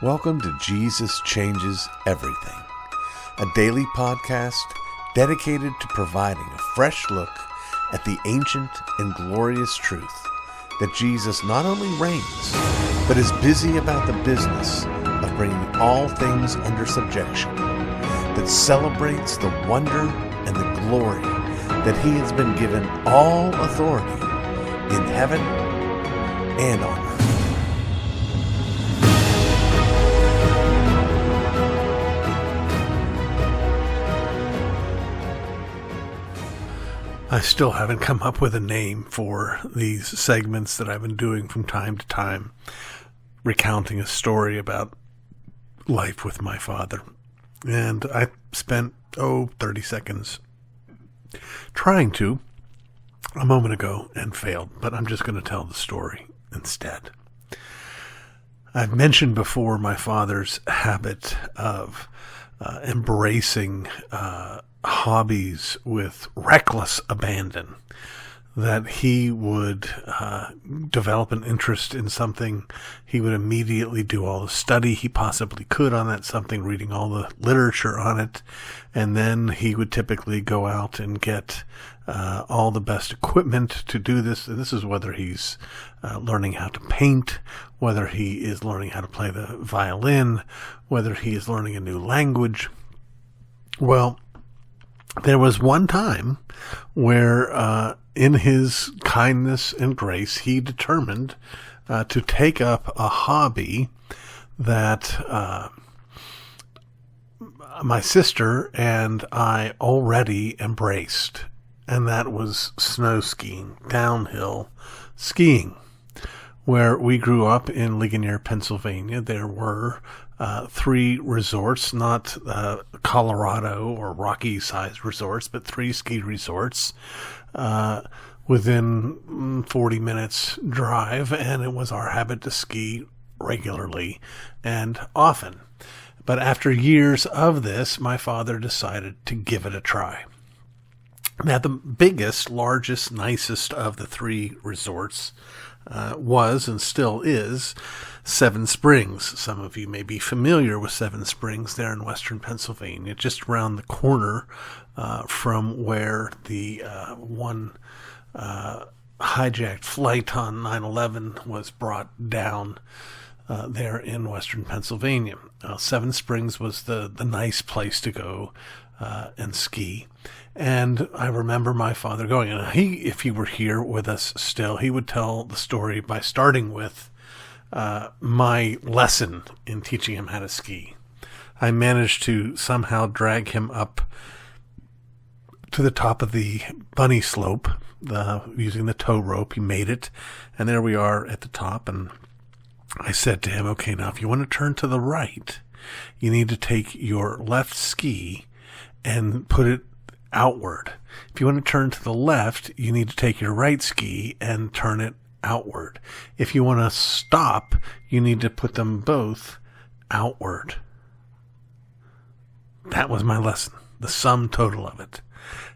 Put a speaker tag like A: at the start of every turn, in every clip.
A: Welcome to Jesus Changes Everything, a daily podcast dedicated to providing a fresh look at the ancient and glorious truth that Jesus not only reigns, but is busy about the business of bringing all things under subjection, that celebrates the wonder and the glory that he has been given all authority in heaven and on earth. I still haven't come up with a name for these segments that I've been doing from time to time, recounting a story about life with my father. And I spent, 30 seconds trying to a moment ago and failed, but I'm just going to tell the story instead. I've mentioned before my father's habit of embracing hobbies with reckless abandon, that he would develop an interest in something. He would immediately do all the study he possibly could on that something, reading all the literature on it, and then he would typically go out and get all the best equipment to do this. And this is whether he's learning how to paint, whether he is learning how to play the violin, whether he is learning a new language. Well, there was one time where, in his kindness and grace, he determined to take up a hobby that my sister and I already embraced, and that was snow skiing, downhill skiing. Where we grew up in Ligonier, Pennsylvania, there were 3 resorts, not Colorado or Rocky-sized resorts, but 3 ski resorts within 40 minutes drive, and it was our habit to ski regularly and often. But after years of this, my father decided to give it a try. Now, the biggest, largest, nicest of the 3 resorts was and still is Seven Springs. Some of you may be familiar with Seven Springs there in western Pennsylvania, just around the corner from where the one hijacked flight on 9/11 was brought down there in western Pennsylvania. Seven Springs was the nice place to go and ski. And I remember my father going, and if he were here with us still, he would tell the story by starting with my lesson in teaching him how to ski. I managed to somehow drag him up to the top of the bunny slope using the tow rope. He made it, and there we are at the top. And I said to him, okay, now if you want to turn to the right, you need to take your left ski and put it outward. If you want to turn to the left, you need to take your right ski and turn it outward. If you want to stop, you need to put them both outward. That was my lesson, the sum total of it.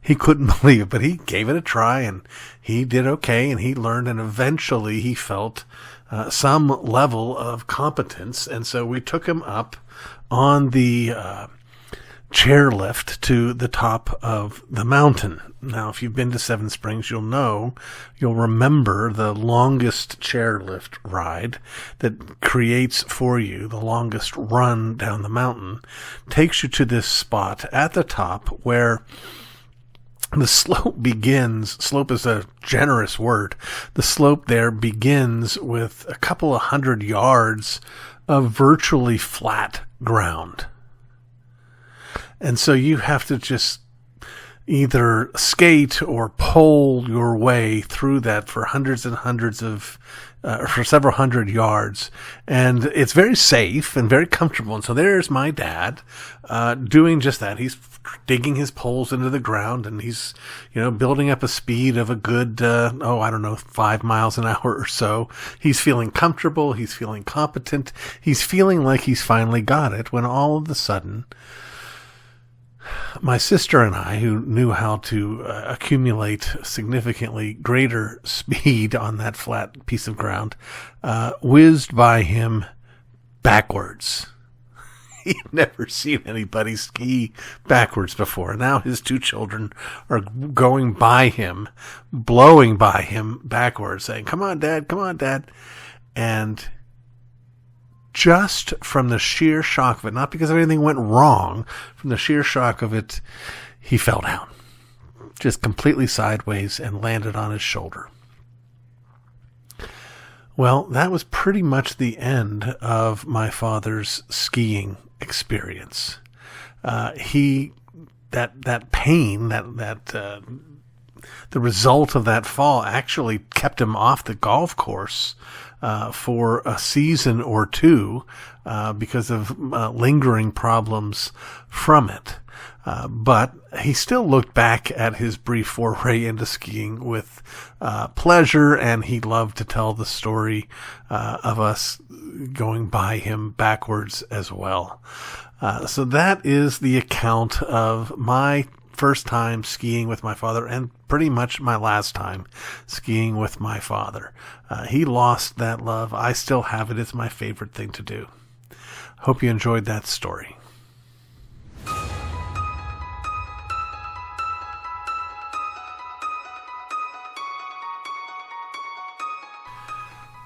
A: He couldn't believe it, but he gave it a try, and he did okay, and he learned, and eventually he felt some level of competence, and so we took him up on the chairlift to the top of the mountain. Now, if you've been to Seven Springs, you'll remember the longest chairlift ride that creates for you the longest run down the mountain, takes you to this spot at the top where the slope begins. Slope is a generous word. The slope there begins with a couple of 100 yards of virtually flat ground. And so you have to just either skate or pole your way through that for hundreds and hundreds of, for several hundred yards. And it's very safe and very comfortable. And so there's my dad, doing just that. He's digging his poles into the ground, and he's, building up a speed of a good, 5 miles an hour or so. He's feeling comfortable. He's feeling competent. He's feeling like he's finally got it, when all of a sudden, my sister and I, who knew how to accumulate significantly greater speed on that flat piece of ground, whizzed by him backwards. He'd never seen anybody ski backwards before. Now his two children are going by him, blowing by him backwards, saying, come on, Dad, come on, Dad. And just from the sheer shock of it, not because anything went wrong, from the sheer shock of it, he fell down. Just completely sideways and landed on his shoulder. Well, that was pretty much the end of my father's skiing experience. That pain, the result of that fall actually kept him off the golf course for a season or two because of lingering problems from it. But he still looked back at his brief foray into skiing with pleasure, and he loved to tell the story of us going by him backwards as well. So that is the account of my first time skiing with my father, and pretty much my last time skiing with my father. He lost that love. I still have it. It's my favorite thing to do. Hope you enjoyed that story.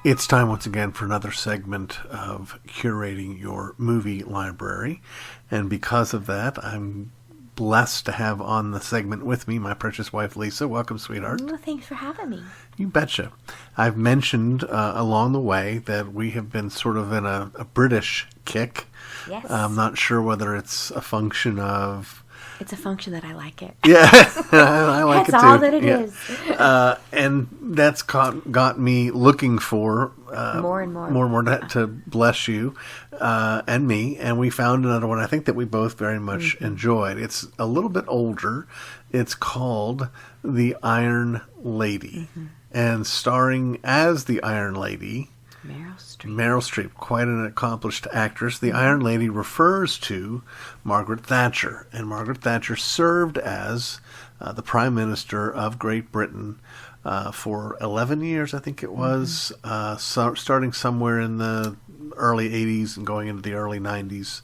A: It's time once again for another segment of curating your movie library. And because of that, I'm blessed to have on the segment with me my precious wife, Lisa. Welcome, sweetheart.
B: Well, thanks for having me.
A: You betcha. I've mentioned along the way that we have been sort of in a British kick.
B: Yes.
A: I'm not sure whether it's a function of...
B: It's a function that I like it.
A: Yeah, I like it too.
B: That's all that it is.
A: And that's got me looking for
B: more and more
A: to bless you and me. And we found another one I think that we both very much enjoyed. It's a little bit older. It's called The Iron Lady. And starring as the Iron Lady... Meryl Streep, quite an accomplished actress. The Iron Lady refers to Margaret Thatcher, and Margaret Thatcher served as the Prime Minister of Great Britain for 11 years, I think it was, starting somewhere in the early 80s and going into the early 90s.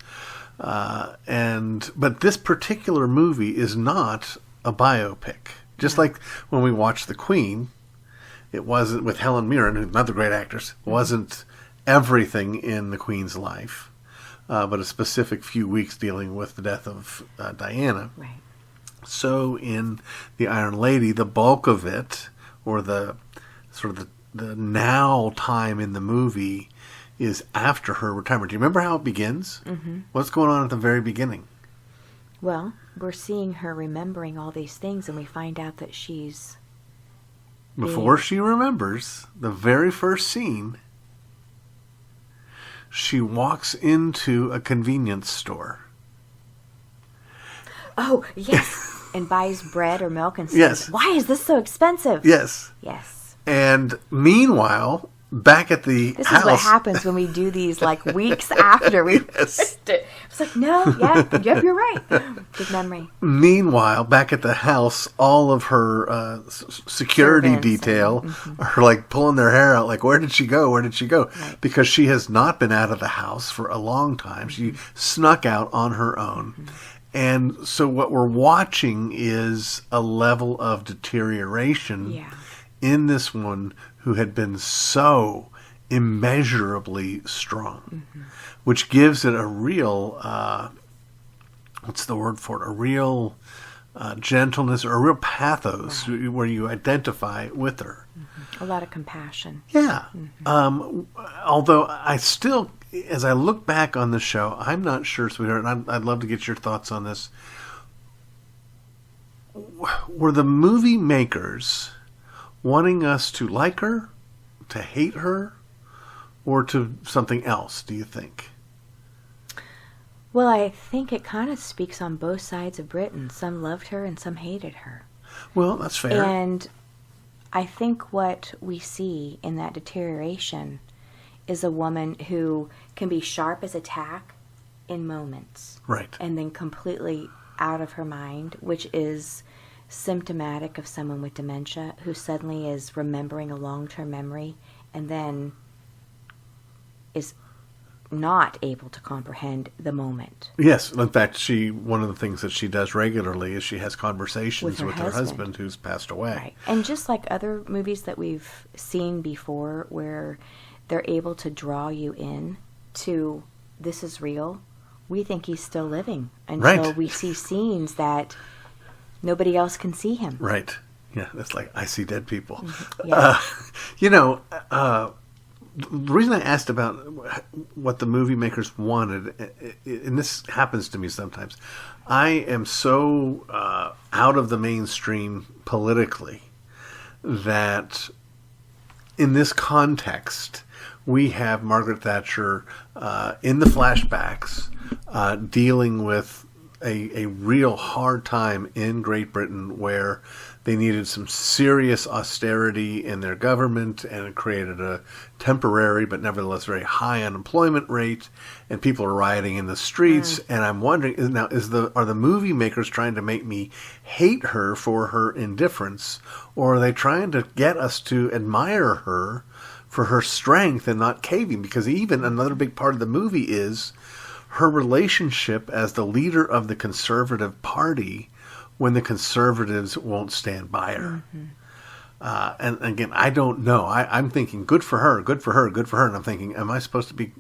A: But this particular movie is not a biopic. Just like when we watched The Queen, it wasn't, with Helen Mirren, another great actress, wasn't everything in the Queen's life, but a specific few weeks dealing with the death of Diana.
B: Right.
A: So in The Iron Lady, the bulk of it, or the sort of the now time in the movie, is after her retirement. Do you remember how it begins? What's going on at the very beginning?
B: Well, we're seeing her remembering all these things, and we find out that she's...
A: Before she remembers, the very first scene, she walks into a convenience store.
B: Oh, yes. And buys bread or milk and says,
A: yes.
B: Why is this so expensive?
A: Yes.
B: Yes.
A: And meanwhile, back at the
B: This
A: house...
B: is what happens when we do these, like, weeks after we missed it. It's like, no, yep, you're right. Good memory.
A: Meanwhile, back at the house, all of her security
B: Servants
A: detail are, like, pulling their hair out, like, where did she go? Where did she go?
B: Right.
A: Because she has not been out of the house for a long time. She snuck out on her own. And so what we're watching is a level of deterioration in this one who had been so immeasurably strong, which gives it a real, what's the word for it? A real gentleness or a real pathos where you identify with her.
B: A lot of compassion.
A: Yeah. Although I still, as I look back on the show, I'm not sure, sweetheart, and I'd love to get your thoughts on this. Were the movie makers wanting us to like her, to hate her, or to something else, do you think?
B: Well, I think it kind of speaks on both sides of Britain. Some loved her and some hated her.
A: Well, that's fair.
B: And I think what we see in that deterioration is a woman who can be sharp as a tack in moments.
A: Right.
B: And then completely out of her mind, which is symptomatic of someone with dementia who suddenly is remembering a long-term memory and then is not able to comprehend the moment.
A: Yes, in fact, one of the things that she does regularly is she has conversations with her husband who's passed away.
B: Right. And just like other movies that we've seen before where they're able to draw you in to this is real, we think he's still living until we see scenes that nobody else can see him.
A: Right. Yeah, that's like, I see dead people.
B: Mm-hmm. Yeah.
A: The reason I asked about what the movie makers wanted, and this happens to me sometimes, I am so out of the mainstream politically that in this context, we have Margaret Thatcher in the flashbacks dealing with a real hard time in Great Britain where they needed some serious austerity in their government, and it created a temporary but nevertheless very high unemployment rate, and people are rioting in the streets. And I'm wondering now, are the movie makers trying to make me hate her for her indifference, or are they trying to get us to admire her for her strength and not caving? Because even another big part of the movie is her relationship as the leader of the Conservative Party when the Conservatives won't stand by her. Mm-hmm. And again, I don't know. I'm thinking, good for her, good for her, good for her. And I'm thinking, am I supposed to be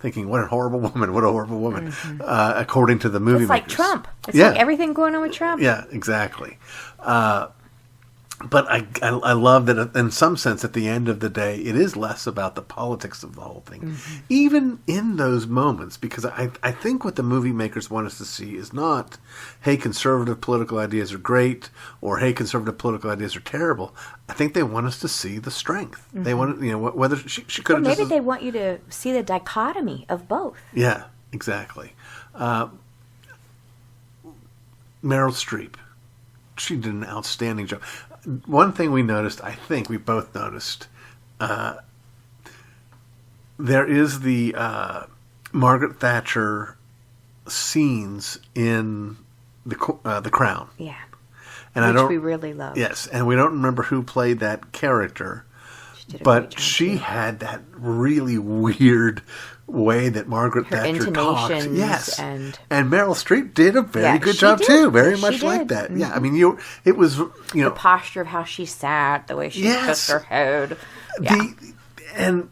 A: thinking, what a horrible woman, what a horrible woman, according to the movie makers.
B: It's like Trump. It's like everything going on with Trump.
A: Yeah, exactly. But I love that in some sense, at the end of the day, it is less about the politics of the whole thing. Even in those moments, because I think what the movie makers want us to see is not, hey, conservative political ideas are great, or hey, conservative political ideas are terrible. I think they want us to see the strength. They want, whether she could have
B: maybe they want you to see the dichotomy of both.
A: Yeah, exactly. Meryl Streep, she did an outstanding job. One thing we noticed, I think we both noticed, there is the Margaret Thatcher scenes in the Crown.
B: Yeah,
A: and
B: which we really love.
A: Yes, and we don't remember who played that character, but she had that really weird way that Margaret Thatcher talked. Yes, and Meryl Streep did a very good job too. Very much like that. Mm-hmm. Yeah, I mean, it was
B: the posture of how she sat, the way she shook her head. Yeah.
A: And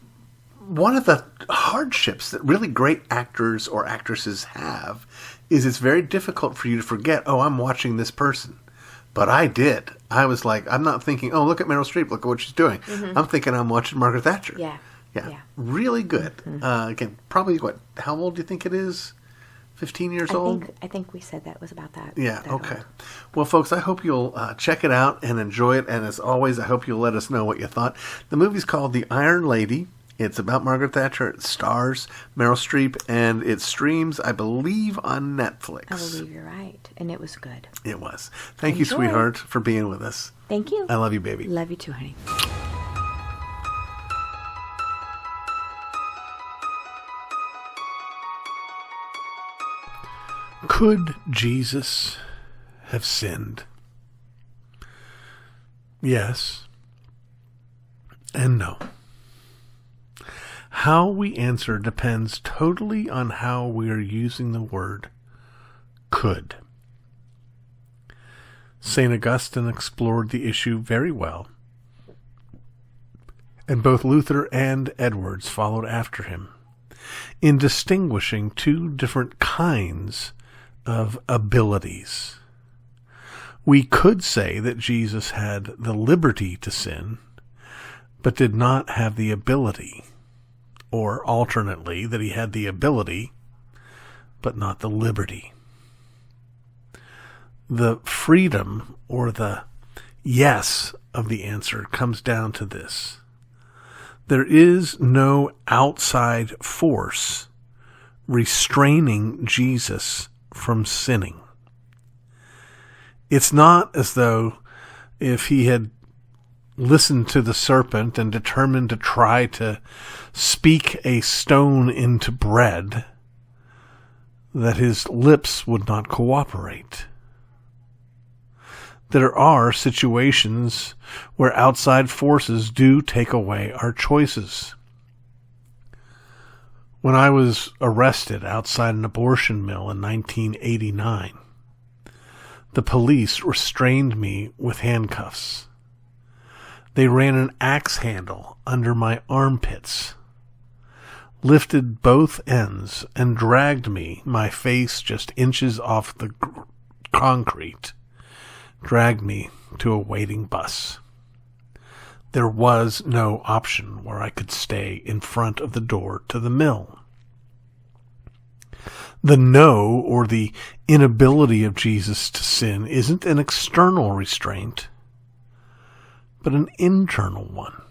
A: one of the hardships that really great actors or actresses have is it's very difficult for you to forget, oh, I'm watching this person. But I did. I was like, I'm not thinking, oh, look at Meryl Streep, look at what she's doing. Mm-hmm. I'm thinking I'm watching Margaret Thatcher. Yeah. Really good. Mm-hmm. Again, probably how old do you think it is? 15 years old?
B: I think we said that was about that.
A: Yeah,
B: that
A: okay.
B: old.
A: Well, folks, I hope you'll check it out and enjoy it. And as always, I hope you'll let us know what you thought. The movie's called The Iron Lady. It's about Margaret Thatcher. It stars Meryl Streep, and it streams, I believe, on Netflix.
B: I believe you're right. And it was good.
A: It was. Thank you, sweetheart, for being with us.
B: Thank you.
A: I love you, baby.
B: Love you too, honey.
A: Could Jesus have sinned? Yes and no. How we answer depends totally on how we are using the word could. St. Augustine explored the issue very well, and both Luther and Edwards followed after him in distinguishing two different kinds of abilities. We could say that Jesus had the liberty to sin, but did not have the ability, or alternately, that he had the ability, but not the liberty. The freedom, or the yes of the answer, comes down to this. There is no outside force restraining Jesus from sinning. It's not as though if he had listened to the serpent and determined to try to speak a stone into bread, that his lips would not cooperate. There are situations where outside forces do take away our choices. When I was arrested outside an abortion mill in 1989, the police restrained me with handcuffs. They ran an axe handle under my armpits, lifted both ends, and dragged me, my face just inches off the concrete, dragged me to a waiting bus. There was no option where I could stay in front of the door to the mill. The no, or the inability of Jesus to sin, isn't an external restraint, but an internal one.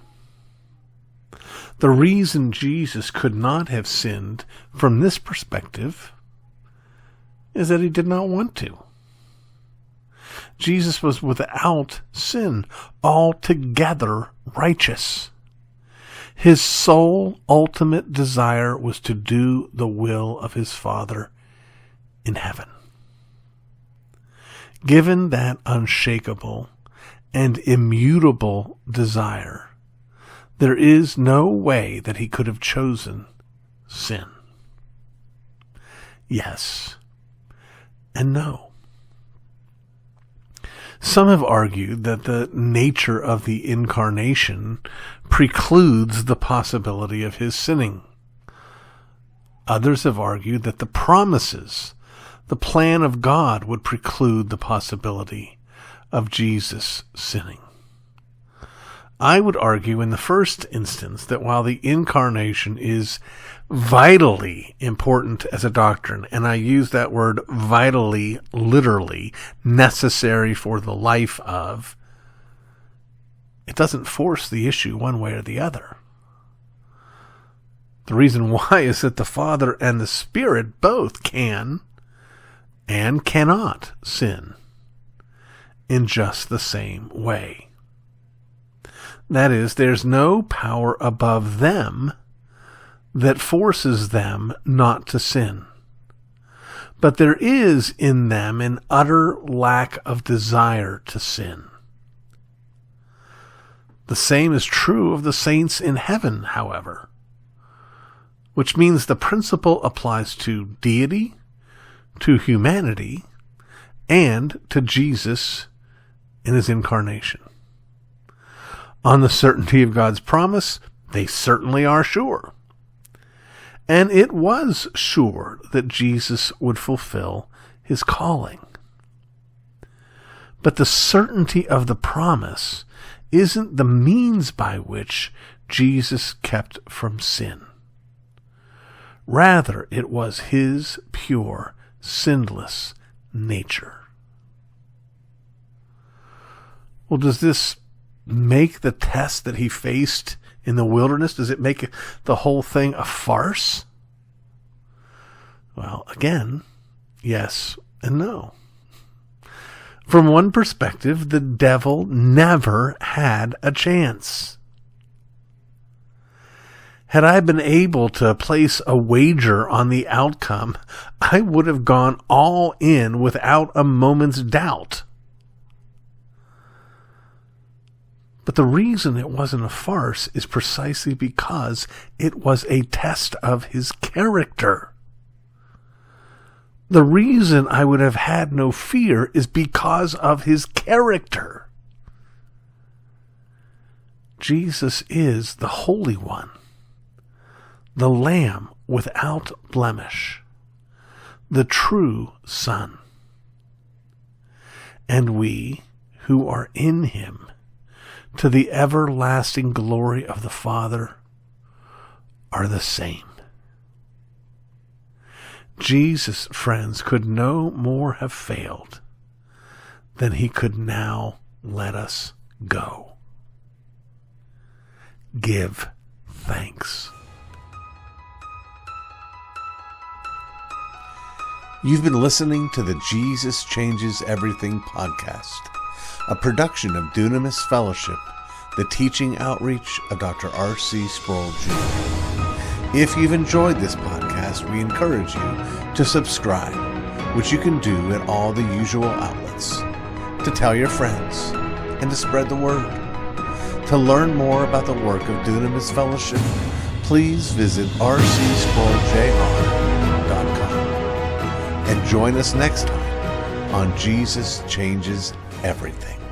A: The reason Jesus could not have sinned from this perspective is that he did not want to. Jesus was without sin, altogether righteous. His sole ultimate desire was to do the will of his Father in heaven. Given that unshakable and immutable desire, there is no way that he could have chosen sin. Yes and no. Some have argued that the nature of the incarnation precludes the possibility of his sinning. Others have argued that the promises, the plan of God, would preclude the possibility of Jesus sinning. I would argue in the first instance that while the incarnation is vitally important as a doctrine, and I use that word vitally, literally, necessary for the life of, it doesn't force the issue one way or the other. The reason why is that the Father and the Spirit both can and cannot sin in just the same way. That is, there's no power above them that forces them not to sin. But there is in them an utter lack of desire to sin. The same is true of the saints in heaven, however, which means the principle applies to deity, to humanity, and to Jesus in his incarnation. On the certainty of God's promise, they certainly are sure. And it was sure that Jesus would fulfill his calling. But the certainty of the promise isn't the means by which Jesus kept from sin. Rather, it was his pure, sinless nature. Well, does this make the test that he faced in the wilderness, does it make the whole thing a farce? Well, again, yes and no. From one perspective, the devil never had a chance. Had I been able to place a wager on the outcome, I would have gone all in without a moment's doubt. But the reason it wasn't a farce is precisely because it was a test of his character. The reason I would have had no fear is because of his character. Jesus is the Holy One, the Lamb without blemish, the true Son. And we who are in him, to the everlasting glory of the Father, are the same. Jesus, friends, could no more have failed than he could now let us go. Give thanks. You've been listening to the Jesus Changes Everything podcast, a production of Dunamis Fellowship, the teaching outreach of Dr. R.C. Sproul Jr. If you've enjoyed this podcast, we encourage you to subscribe, which you can do at all the usual outlets, to tell your friends, and to spread the word. To learn more about the work of Dunamis Fellowship, please visit rcsproulJR.com and join us next time on Jesus Changes Everything.